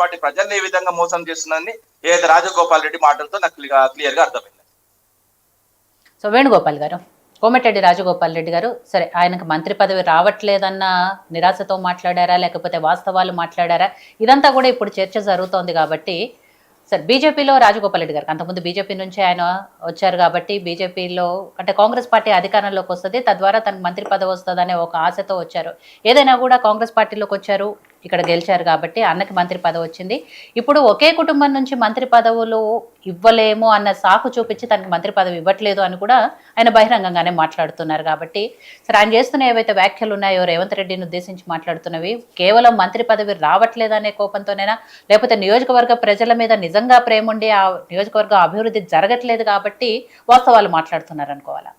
Party ప్రజల్ని ఏ విధంగా మోసం చేస్తుందని ఏదైతే రాజగోపాల్ రెడ్డి మాటలతో నాకు క్లియర్ గా అర్థమైంది. సో వేణుగోపాల్ గారు, కోమటిరెడ్డి రాజగోపాల్ రెడ్డి గారు, సరే ఆయనకు మంత్రి పదవి రావట్లేదన్న నిరాశతో మాట్లాడారా, లేకపోతే వాస్తవాలు మాట్లాడారా, ఇదంతా కూడా ఇప్పుడు చర్చ జరుగుతోంది కాబట్టి, సరే బీజేపీలో రాజగోపాల్ రెడ్డి గారికి అంతకుముందు బీజేపీ నుంచి ఆయన వచ్చారు కాబట్టి బీజేపీలో అంటే కాంగ్రెస్ పార్టీ అధికారంలోకి వస్తుంది, తద్వారా తనకు మంత్రి పదవి వస్తుందనే ఒక ఆశతో వచ్చారు. ఏదైనా కూడా కాంగ్రెస్ పార్టీలోకి వచ్చారు, ఇక్కడ గెలిచారు కాబట్టి అన్నకి మంత్రి పదవి వచ్చింది. ఇప్పుడు ఒకే కుటుంబం నుంచి మంత్రి పదవులు ఇవ్వలేము అన్న సాకు చూపించి తనకి మంత్రి పదవి ఇవ్వట్లేదు అని కూడా ఆయన బహిరంగంగానే మాట్లాడుతున్నారు. కాబట్టి సరే ఆయన చేస్తున్న ఏవైతే వ్యాఖ్యలు ఉన్నాయో రేవంత్ రెడ్డిని ఉద్దేశించి మాట్లాడుతున్నవి కేవలం మంత్రి పదవి రావట్లేదనే కోపంతోనైనా, లేకపోతే నియోజకవర్గ ప్రజల మీద నిజంగా ప్రేమ ఉండి ఆ నియోజకవర్గ అభివృద్ధి జరగట్లేదు కాబట్టి వాస్తవాలు మాట్లాడుతున్నారు అనుకోవాలా?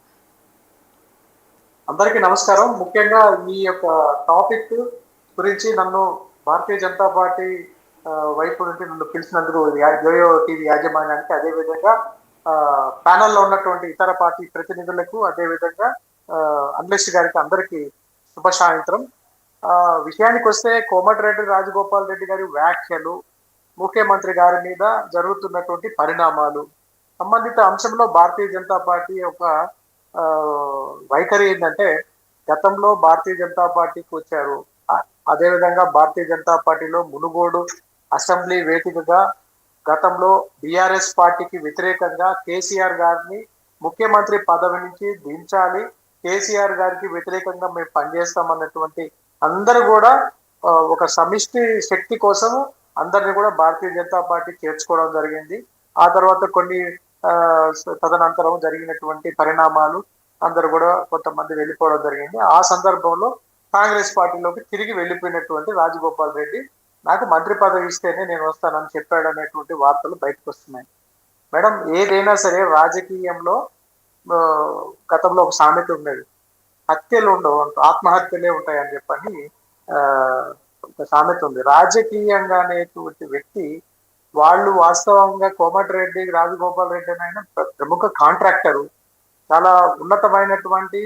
అందరికీ నమస్కారం. ముఖ్యంగా ఈ యొక్క టాపిక్ గురించి నన్ను భారతీయ జనతా పార్టీ వైపు నుండి నన్ను పిలిచినందుకు జోయో టీవీ యాజమాన్యానికి, అదేవిధంగా ప్యానల్లో ఉన్నటువంటి ఇతర పార్టీ ప్రతినిధులకు, అదేవిధంగా అనలిస్ట్ గారికి అందరికీ శుభ సాయంత్రం. విషయానికి వస్తే కోమటిరెడ్డి రాజగోపాల్ రెడ్డి గారి వ్యాఖ్యలు, ముఖ్యమంత్రి గారి మీద జరుగుతున్నటువంటి పరిణామాలు, సంబంధిత అంశంలో భారతీయ జనతా పార్టీ యొక్క వైఖరి ఏంటంటే, గతంలో భారతీయ జనతా పార్టీకి వచ్చారు, అదేవిధంగా భారతీయ జనతా పార్టీలో మునుగోడు అసెంబ్లీ వేదికగా గతంలో బీఆర్ఎస్ పార్టీకి వ్యతిరేకంగా కేసీఆర్ గారిని ముఖ్యమంత్రి పదవి నుంచి దించాలి, కేసీఆర్ గారికి వ్యతిరేకంగా మేము పనిచేస్తామన్నటువంటి అందరూ కూడా ఒక సమిష్టి శక్తి కోసం అందరినీ కూడా భారతీయ జనతా పార్టీ చేర్చుకోవడం జరిగింది. ఆ తర్వాత కొన్ని తదనంతరం జరిగినటువంటి పరిణామాలు అందరూ కూడా కొంతమంది వెళ్ళిపోవడం జరిగింది. ఆ సందర్భంలో కాంగ్రెస్ పార్టీలోకి తిరిగి వెళ్ళిపోయినటువంటి రాజగోపాల్ రెడ్డి నాకు మంత్రి పదవి ఇస్తేనే నేను వస్తానని చెప్పాడు అనేటువంటి వార్తలు బయటకు వస్తున్నాయి. మేడం, ఏదైనా సరే రాజకీయంలో గతంలో ఒక సామెత ఉండేది, హత్యలు ఉండవు, ఆత్మహత్యలే ఉంటాయని చెప్పని ఒక సామెత ఉంది. రాజకీయంగా అనేటువంటి వ్యక్తి వాళ్ళు వాస్తవంగా కోమటిరెడ్డి రాజగోపాల్ రెడ్డి అయినా ప్రముఖ కాంట్రాక్టరు, చాలా ఉన్నతమైనటువంటి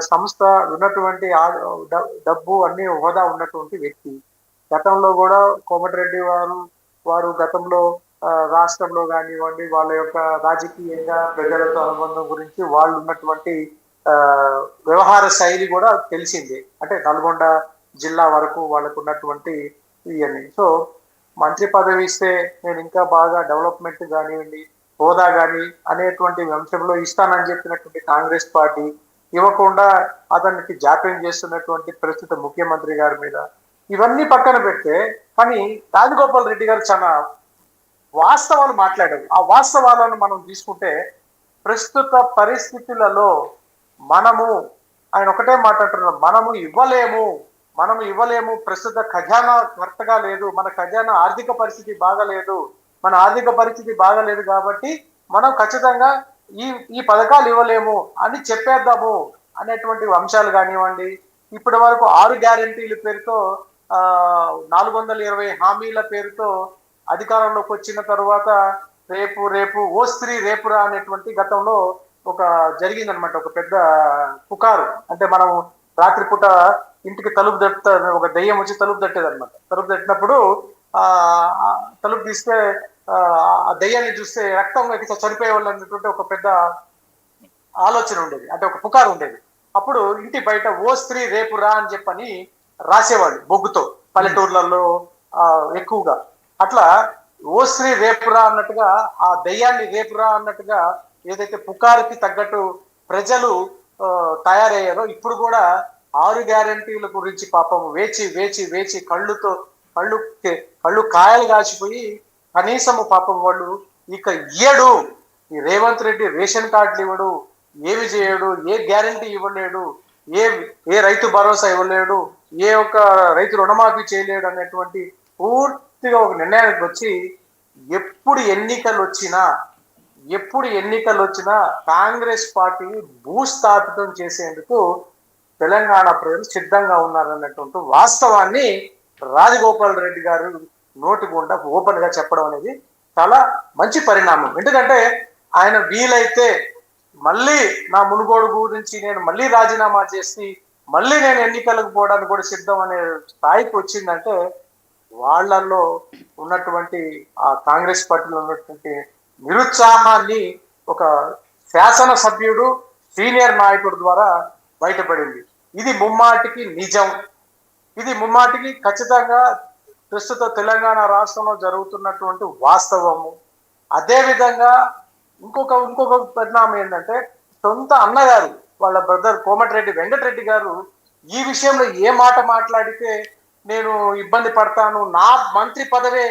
సంస్థ ఉన్నటువంటి డబ్బు అన్ని హోదా ఉన్నటువంటి వ్యక్తి. గతంలో కూడా కోమటిరెడ్డి వారు గతంలో రాష్ట్రంలో కానివ్వండి, వాళ్ళ యొక్క రాజకీయంగా ప్రజలతో అనుబంధం గురించి వాళ్ళు ఉన్నటువంటి వ్యవహార శైలి కూడా తెలిసిందే. అంటే నల్గొండ జిల్లా వరకు వాళ్ళకు ఉన్నటువంటి ఇవన్నీ. సో మంత్రి పదవి ఇస్తే నేను ఇంకా బాగా డెవలప్మెంట్ కానివ్వండి, హోదా కానీ అనేటువంటి అంశంలో ఇస్తానని చెప్పినటువంటి కాంగ్రెస్ పార్టీ ఇవ్వకుండా అతనికి జాప్యం చేస్తున్నటువంటి ప్రస్తుత ముఖ్యమంత్రి గారి మీద, ఇవన్నీ పక్కన పెడితే కానీ రాజగోపాల్ రెడ్డి గారు చాలా వాస్తవాలు మాట్లాడారు. ఆ వాస్తవాలను మనం తీసుకుంటే ప్రస్తుత పరిస్థితులలో ఆయన ఒకటే మాట్లాడుతున్నారు, మనము ఇవ్వలేము, ప్రస్తుత ఖజానా కరెక్ట్గా లేదు, మన ఖజానా ఆర్థిక పరిస్థితి బాగాలేదు కాబట్టి మనం ఖచ్చితంగా ఈ పథకాలు ఇవ్వలేము అని చెప్పేద్దాము అనేటువంటి అంశాలు కానివ్వండి. ఇప్పటి వరకు 6 గ్యారెంటీల పేరుతో 420 హామీల పేరుతో అధికారంలోకి వచ్చిన తర్వాత రేపు ఓ స్త్రీ రేపురా అనేటువంటి గతంలో ఒక జరిగిందనమాట, ఒక పెద్ద పుకారు. అంటే మనం రాత్రిపూట ఇంటికి తలుపు తట్టుతా, ఒక దెయ్యం వచ్చి తలుపు తట్టేదన్నమాట. తలుపు తట్టినప్పుడు తలుపు తీస్తే ఆ దెయ్యాన్ని చూస్తే రక్తం చనిపోయేవాళ్ళు అన్నటువంటి ఒక పెద్ద ఆలోచన ఉండేది, అంటే ఒక పుకారు ఉండేది. అప్పుడు ఇంటి బయట ఓ స్త్రీ రేపురా అని చెప్పని రాసేవాళ్ళు బొగ్గుతో, పల్లెటూర్లలో ఎక్కువగా. అట్లా ఓ స్త్రీ రేపురా అన్నట్టుగా, ఆ దెయ్యాన్ని రేపురా అన్నట్టుగా ఏదైతే పుకారుకి తగ్గట్టు ప్రజలు తయారయ్యారో, ఇప్పుడు కూడా 6 గ్యారెంటీల గురించి పాపం వేచి కళ్ళు కాయలు కాసిపోయి కనీసము పాపం వాళ్ళు ఇక ఇయ్యడు, ఈ రేవంత్ రెడ్డి రేషన్ కార్డులు ఇవ్వడు, ఏమి చేయడు, ఏ గ్యారెంటీ ఇవ్వలేడు, ఏ రైతు భరోసా ఇవ్వలేడు, ఏ ఒక్క రైతు రుణమాఫీ చేయలేడు అనేటువంటి పూర్తిగా ఒక నిర్ణయానికి వచ్చి ఎప్పుడు ఎన్నికలు వచ్చినా కాంగ్రెస్ పార్టీ భూస్థాపితం చేసేందుకు తెలంగాణ ప్రజలు సిద్ధంగా ఉన్నారన్నటువంటి వాస్తవాన్ని రాజగోపాల్ రెడ్డి గారు నోటి గుండా ఓపెన్ గా చెప్పడం అనేది చాలా మంచి పరిణామం. ఎందుకంటే ఆయన వీలైతే మళ్ళీ నా మునుగోడు గురించి నేను మళ్ళీ రాజీనామా చేసి మళ్ళీ నేను ఎన్నికలకు పోవడానికి కూడా సిద్ధం అనే స్థాయికి వచ్చిందంటే వాళ్ళల్లో ఉన్నటువంటి ఆ కాంగ్రెస్ పార్టీలో ఉన్నటువంటి నిరుత్సాహాన్ని ఒక శాసనసభ్యుడు సీనియర్ నాయకుడు ద్వారా బయటపడింది. ఇది ముమ్మాటికి నిజం. ఇది ముమ్మాటికి ఖచ్చితంగా ప్రస్తుత తెలంగాణ రాష్ట్రంలో జరుగుతున్నటువంటి వాస్తవము. అదేవిధంగా ఇంకొక పరిణామం ఏంటంటే, సొంత అన్నగారు వాళ్ళ బ్రదర్ కోమటిరెడ్డి వెంకటరెడ్డి గారు ఈ విషయంలో ఏ మాట మాట్లాడితే నేను ఇబ్బంది పడతాను, నా మంత్రి పదవే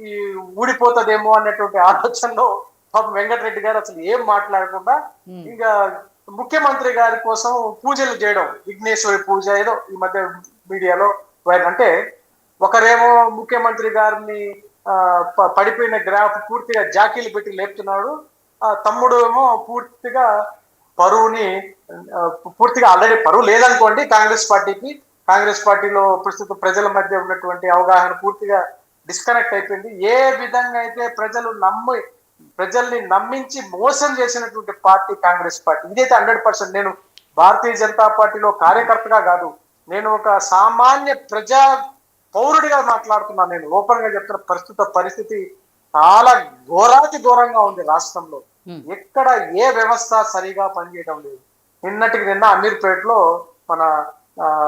ఈ ఊడిపోతుందేమో అన్నటువంటి ఆలోచనలో పాపం వెంకటరెడ్డి గారు అసలు ఏం మాట్లాడకుండా ఇంకా ముఖ్యమంత్రి గారి కోసం పూజలు చేయడం, విఘ్నేశ్వరి పూజ ఏదో ఈ మధ్య మీడియాలో అంటే ఒకరేమో ముఖ్యమంత్రి గారిని పడిపోయిన గ్రాఫ్ పూర్తిగా జాకీలు పెట్టి లేపుతున్నాడు, తమ్ముడు ఏమో పూర్తిగా పూర్తిగా ఆల్రెడీ పరువు లేదనుకోండి కాంగ్రెస్ పార్టీకి. కాంగ్రెస్ పార్టీలో ప్రస్తుత ప్రజల మధ్య ఉన్నటువంటి అవగాహన పూర్తిగా డిస్కనెక్ట్ అయిపోయింది. ఏ విధంగా అయితే ప్రజల్ని నమ్మించి మోసం చేసినటువంటి పార్టీ కాంగ్రెస్ పార్టీ. ఇదైతే 100%. నేను భారతీయ జనతా పార్టీలో కార్యకర్తగా కాదు, నేను ఒక సామాన్య ప్రజా పౌరుడిగా మాట్లాడుతున్నాను. నేను ఓపెన్ గా చెప్తున్న ప్రస్తుత పరిస్థితి చాలా ఘోరాతి ఘోరంగా ఉంది రాష్ట్రంలో. ఎక్కడ ఏ వ్యవస్థ సరిగా పనిచేయడం లేదు. నిన్న అమీర్పేటలో మన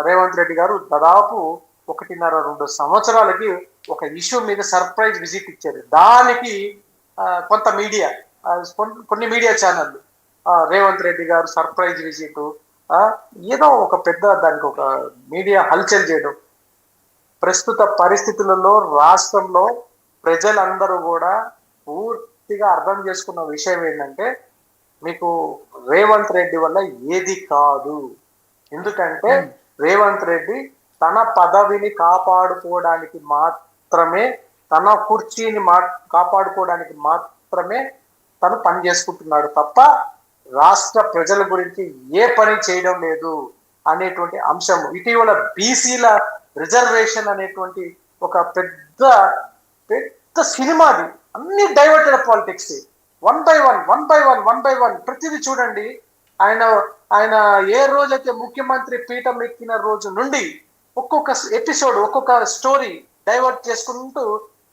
రేవంత్ రెడ్డి గారు దాదాపు 1.5-2 సంవత్సరాలకి ఒక ఇష్యూ మీద సర్ప్రైజ్ విజిట్ ఇచ్చారు. దానికి కొంత మీడియా, కొన్ని మీడియా ఛానళ్ళు రేవంత్ రెడ్డి గారు సర్ప్రైజ్ విజిట్ ఏదో ఒక పెద్ద దానికి ఒక మీడియా హల్చల్ చేయడం. ప్రస్తుత పరిస్థితులలో రాష్ట్రంలో ప్రజలందరూ కూడా పూర్తిగా అర్థం చేసుకున్న విషయం ఏంటంటే, మీకు రేవంత్ రెడ్డి వల్ల ఏది కాదు. ఎందుకంటే రేవంత్ రెడ్డి తన పదవిని కాపాడుకోవడానికి మాత్రమే, తన కుర్చీని కాపాడుకోవడానికి మాత్రమే తను పని చేసుకుంటున్నాడు తప్ప రాష్ట్ర ప్రజల గురించి ఏ పని చేయడం లేదు అనేటువంటి అంశం. ఇటీవల బీసీల రిజర్వేషన్ అనేటువంటి ఒక పెద్ద సినిమాది, అన్ని diverted politics. One by one ప్రతిదీ చూడండి. ఆయన ఏ రోజైతే ముఖ్యమంత్రి పీఠం ఎక్కిన రోజు నుండి ఒక్కొక్క ఎపిసోడ్, ఒక్కొక్క స్టోరీ డైవర్ట్ చేసుకుంటూ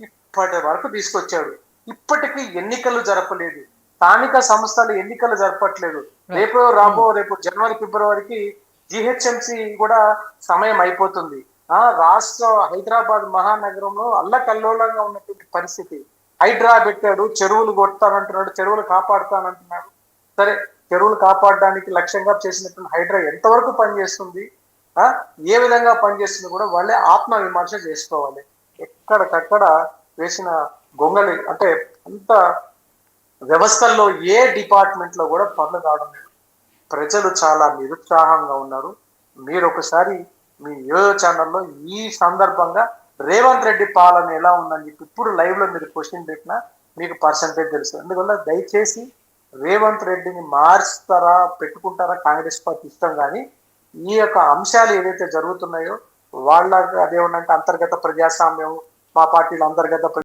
ఇప్పటి వరకు తీసుకొచ్చాడు. ఇప్పటికీ ఎన్నికలు జరపలేదు, స్థానిక సంస్థలు ఎన్నికలు జరపట్లేదు. రేపు జనవరి ఫిబ్రవరికి జిహెచ్ఎంసి కూడా సమయం అయిపోతుంది. రాష్ట్ర హైదరాబాద్ మహానగరంలో అల్లకల్లోలంగా ఉన్నటువంటి పరిస్థితి. హైడ్రా పెట్టాడు, చెరువులు కొడతానంటున్నాడు, చెరువులు కాపాడుతానంటున్నాడు. సరే, చెరువులు కాపాడడానికి లక్ష్యంగా చేసినటువంటి హైడ్రా ఎంతవరకు పనిచేస్తుంది, ఏ విధంగా పనిచేస్తుంది కూడా వాళ్ళే ఆత్మ విమర్శ చేసుకోవాలి. ఎక్కడికక్కడ వేసిన గొంగలి అంటే అంత వ్యవస్థల్లో ఏ డిపార్ట్మెంట్ లో కూడా పనులు కావడం లేదు. ప్రజలు చాలా నిరుత్సాహంగా ఉన్నారు. మీరు ఒకసారి మీ యోయో ఛానల్లో ఈ సందర్భంగా రేవంత్ రెడ్డి పాలన ఎలా ఉందని చెప్పి ఇప్పుడు లైవ్ లో మీరు క్వశ్చన్ పెట్టినా మీకు పర్సంటేజ్ తెలుసు. అందువల్ల దయచేసి రేవంత్ రెడ్డిని మార్చుతారా పెట్టుకుంటారా కాంగ్రెస్ పార్టీ ఇష్టం, కానీ ఈ యొక్క అంశాలు ఏదైతే జరుగుతున్నాయో వాళ్ళకి అదేమన్నంటే అంతర్గత ప్రజాస్వామ్యం, మా పార్టీలో అంతర్గత